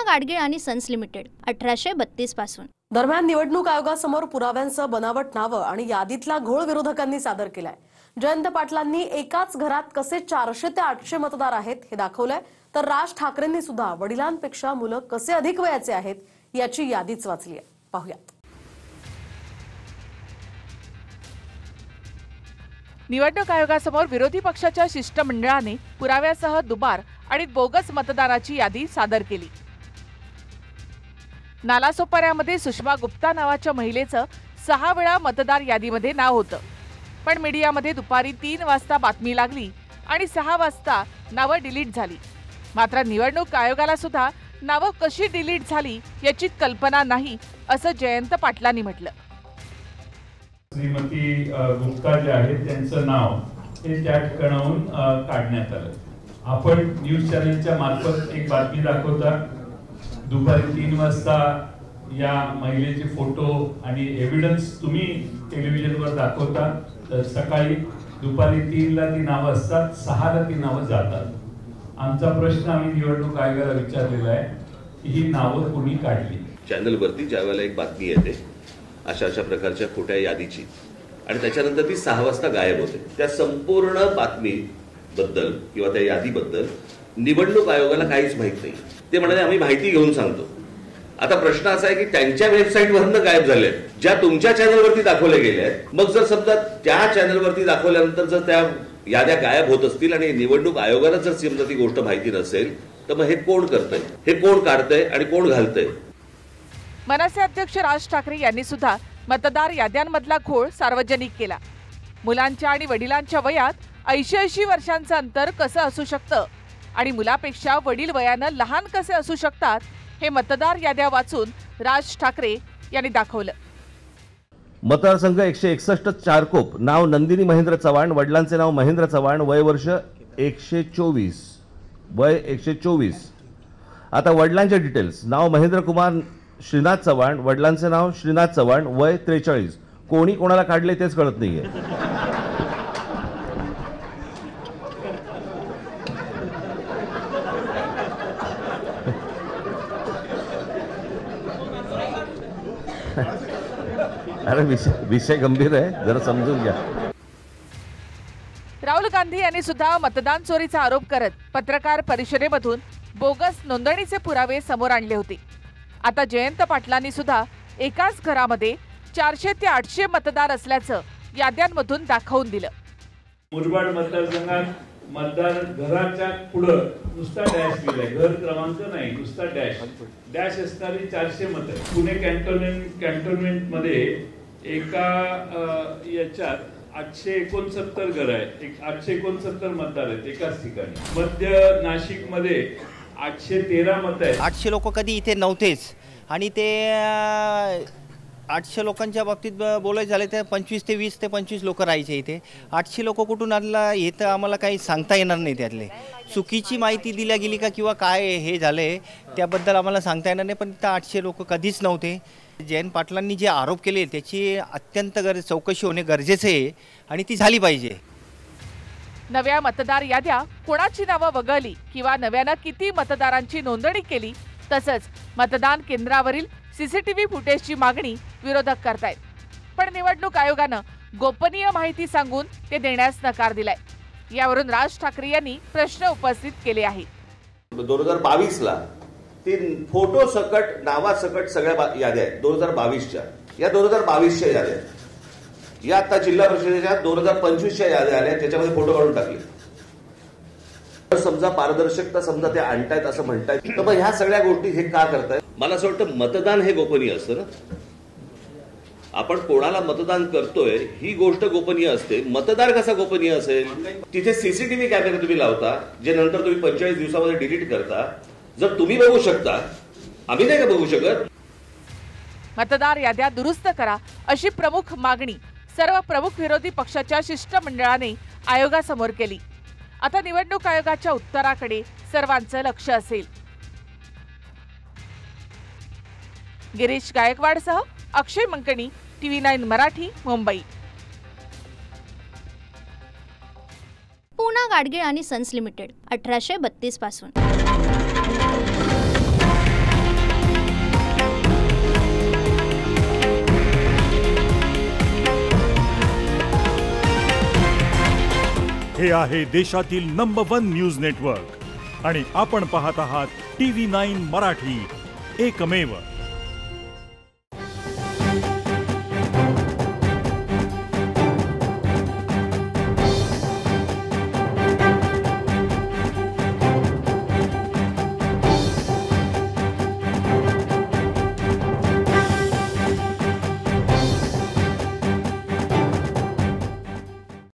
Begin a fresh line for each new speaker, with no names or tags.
गाडगीळ आणि sons limited 1832 पासून।
दरम्यान निवडणूक आयोगासमोर पुराव्यांसह बनावट नावं आणि यादीतला घोळ विरोधकांनी सादर केलाय। जयंत पाटलांनी एकाच घरात कसे 400 ते 800 मतदार आहेत हे दाखवलंय, तर राज ठाकरेंनी सुद्धा वडिलांपेक्षा मुलं कसे अधिक वयाचे आहेत याची यादीच वाचली आहे। पाहूयात।
निवडणूक आयोगासमोर विरोधी पक्षाच्या शिष्टमंडळाने पुराव्यासह दुबार आणि बोगस मतदाराची यादी सादर केली। नालासोपाऱ्यामध्ये सुषमा गुप्ता नावाच्या महिलेचं 6 वेळा मतदार यादीमध्ये नाव होतं, पण मीडियामध्ये दुपारी 3 वाजता बातमी लागली आणि 6 वाजता नावं डिलीट झाली। मात्र निवडणूक आयोगाला सुद्धा नावं कशी डिलीट झाली याची कल्पना नाही असं जयंत पाटलांनी म्हटलं।
श्रीमती गुप्ता जे आहेत त्यांचं नाव हे त्या ठिकाणाहून काढण्यात आलं। आपण न्यूज चॅनलच्या मार्फत एक बातमी दाखवता, दुपारी 3 वाजता या महिलेचे फोटो आणि एव्हिडन्स तुम्ही टेलिव्हिजनवर दाखवता, तर सकाळी दुपारी 3 ला ती नावं असतात, 6 ला ती नावं जातात। आमचा प्रश्न आम्ही निवडणूक आयोगाला विचारलेला आहे की ही नावं कोणी काढली।
चॅनलवरती ज्यावेळेला एक बातमी येते अशा प्रकारच्या खोट्या यादीची आणि त्याच्यानंतर ती 6 वाजता गायब होते, त्या संपूर्ण बातमीबद्दल किंवा त्या यादीबद्दल निवडणूक आयोगाला काहीच माहित नाही। ते म्हणाले आम्ही माहिती घेऊन सांगतो। आता प्रश्न असा आहे की त्यांच्या वेबसाईटवरनं गायब झाले, ज्या तुमच्या चॅनलवरती दाखवले गेले आहेत, मग जर समजा त्या चॅनलवरती दाखवल्यानंतर जर त्या याद्या गायब होत असतील आणि निवडणूक आयोगाला जर समजा ती गोष्ट माहिती नसेल, तर मग हे कोण करतंय, हे कोण काढतंय आणि कोण घालतंय?
मनसे अध्यक्ष राज ठाकरे यांनी सुद्धा मतदार याद्यांमधला घोळ सार्वजनिक केला। मुलांच्या आणि वडिलांच्या वयात 80 वर्षांचं अंतर कसं असू शकतं आणि मुलापेक्षा वडील वयानं लहान कसे असू शकतात हे मतदार याद्या वाचून राज ठाकरे यांनी दाखवलं।
मतदारसंघ 161 चारकोप, नाव नंदिनी महेंद्र चव्हाण, वडिलांचे नाव महेंद्र चव्हाण, वय वर्ष 124, वय 124। आता वडिलांचे डिटेल्स, नाव महेंद्र कुमार श्रीनाथ चव्हाण, वडिलांचे नाव श्रीनाथ चव्हाण, वय 43। कोणी कोणाला काढले तेच कळत नाहीये। अरे विषय गंभीर आहे, जरा समजून घ्या।
राहुल गांधी यांनी सुद्धा मतदान चोरीचा आरोप करत पत्रकार परिषदेमधून बोगस नोंदणीचे पुरावे समोर आणले होते। आता जयंत पाटलांनी सुद्धा एकाच घरामध्ये 400 ते 800 मतदार असल्याचं याद्यांमधून दाखवून दिलं।
मुरबाड मतदारसंघात मतदार घराच्या पुढे नुसता डॅश दिलाय, घर क्रमांक नाही, नुसता डॅश असणारी 400 मतं। पुणे कॅन्टोन्मेंट मध्ये एका याच्यात 869 घर आहेत, 869 मतदार आहेत एकाच ठिकाणी। मध्य नाशिक मध्ये 813 मतं आहेत।
800 लोक कधी इथे नव्हतेच आणि ते 800 लोकांच्या बाबतीत बोलायचं झालं तर 25 ते 20 ते 25 लोक राहायचे इथे। 800 लोक कुठून आला हे तर आम्हाला काही सांगता येणार नाही। त्यातले चुकीची माहिती दिल्या गेली का किंवा काय हे झालंय त्याबद्दल आम्हाला सांगता येणार नाही, पण इथं 800 लोक कधीच नव्हते। जयंत पाटलांनी जे आरोप केले त्याची अत्यंत चौकशी होणे गरजेचे आहे आणि ती झाली पाहिजे।
नव्या मतदार याद्या कोणाची नावं वगळली किंवा नव्यानं किती मतदारांची नोंदणी केली, तसंच मतदान केंद्रावरील सीसीटीव्ही फुटेजची मागणी विरोधक करतायत, पण निवडणूक आयोगानं गोपनीय माहिती सांगून ते देण्यास नकार दिलाय। यावरून राज ठाकरे यांनी प्रश्न उपस्थित केले आहेत।
2022 ला ती फोटो सकट नावासकट सगळ्या याद्या आहेत 2022च्या, या 2022च्या याद्या या आता जिल्हा परिषदेच्या 2025च्या याद्या आल्या, त्याच्यामध्ये फोटो काढून टाकले। समजा पारदर्शकता समजा ते आणतायत असं म्हणतायत, तर मग ह्या सगळ्या गोष्टी हे का करतायत? मला असं वाटतं मतदान हे गोपनीय असतं ना। आपण कोणाला मतदान करतोय ही गोष्ट गोपनीय असते, मतदार कसा गोपनीय असेल? तिथे सीसीटीव्ही कॅमेरे तुम्ही लावता, जे नंतर तुम्ही 45 दिवसामध्ये डिलीट करता। जर तुम्ही बघू शकता, आम्ही नाही का बघू शकत?
मतदार याद्या दुरुस्त करा अशी प्रमुख मागणी सर्व प्रमुख विरोधी पक्षाच्या शिष्टमंडळाने आयोगासमोर केली। आता निवडणूक आयोगाच्या उत्तराकडे सर्वांचं लक्ष असेल। गिरीश गायकवाडसह अक्षय मंकणी, TV9 मराठी, मुंबई।
पूना गाडगीळ आणि सन्स लिमिटेड 1832 पासून।
हे आहे देशातील नंबर 1 न्यूज नेटवर्क आणि आपण पाहत आहात TV9 मराठी, एकमेव.